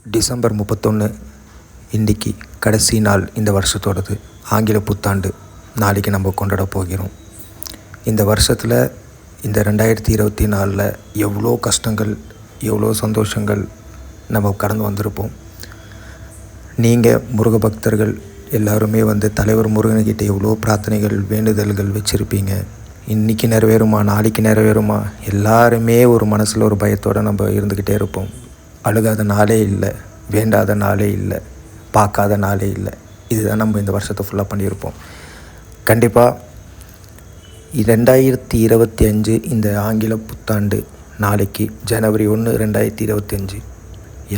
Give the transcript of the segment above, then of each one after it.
December 31 இன்றைக்கி கடைசி நாள் இந்த வருஷத்தோடது. ஆங்கில புத்தாண்டு நாளைக்கு நம்ம கொண்டாட போகிறோம். இந்த வருஷத்தில் இந்த 2024 எவ்வளோ கஷ்டங்கள் எவ்வளோ சந்தோஷங்கள் நம்ம கடந்து வந்திருப்போம். நீங்கள் முருக பக்தர்கள் எல்லாருமே தலைவர் முருகன்கிட்ட எவ்வளோ பிரார்த்தனைகள் வேண்டுதல்கள் வச்சுருப்பீங்க. இன்றைக்கி நிறைவேறுமா, நாளைக்கு நிறைவேறுமா, எல்லாருமே ஒரு மனசில் ஒரு பயத்தோடு நம்ம இருந்துக்கிட்டே இருப்போம். அழுகாத நாளே இல்லை, வேண்டாத நாளே இல்லை, பார்க்காத நாளே இல்லை. இதுதான் நம்ம இந்த வருஷத்தை ஃபுல்லாக பண்ணியிருப்போம். கண்டிப்பாக 2025 இந்த ஆங்கில புத்தாண்டு நாளைக்கு ஜனவரி 1, 2025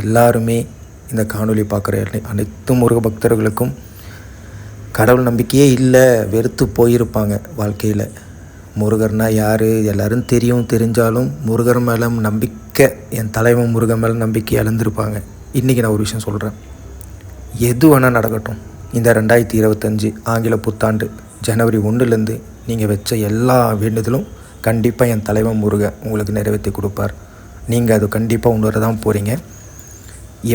எல்லாருமே இந்த காணொளி பார்க்குற அனைத்து முருக பக்தர்களுக்கும் கடவுள் நம்பிக்கையே இல்லை, வெறுத்து போயிருப்பாங்க வாழ்க்கையில். முருகர்னா யார் எல்லோரும் தெரிஞ்சாலும் முருகர் மேலே நம்பிக்கை, என் தலைவன் முருகன் மேலே நம்பிக்கை இழந்திருப்பாங்க. இன்றைக்கி நான் ஒரு விஷயம் சொல்கிறேன், எது வேணால் நடக்கட்டும். இந்த 2025 ஆங்கில புத்தாண்டு ஜனவரி 1 நீங்கள் வச்ச எல்லா வேண்டுதலும் கண்டிப்பாக என் தலைவன் முருகன் உங்களுக்கு நிறைவேற்றி கொடுப்பார். நீங்கள் அது கண்டிப்பாக உணர தான் போகிறீங்க.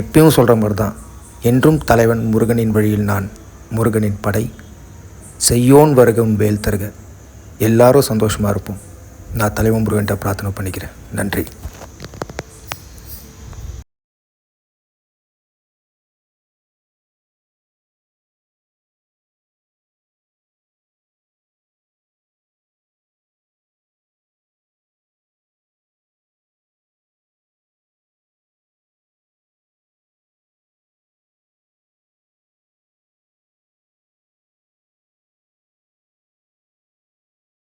எப்பயும் சொல்கிற மாதிரி தான், என்றும் தலைவன் முருகனின் வழியில் நான், முருகனின் படை, செய்யோன் வருகன் வேல் தருக. எல்லாரும் சந்தோஷமாக இருப்போம். நான் தலைவன் முருகன்கிட்ட பிரார்த்தனை பண்ணிக்கிறேன். நன்றி.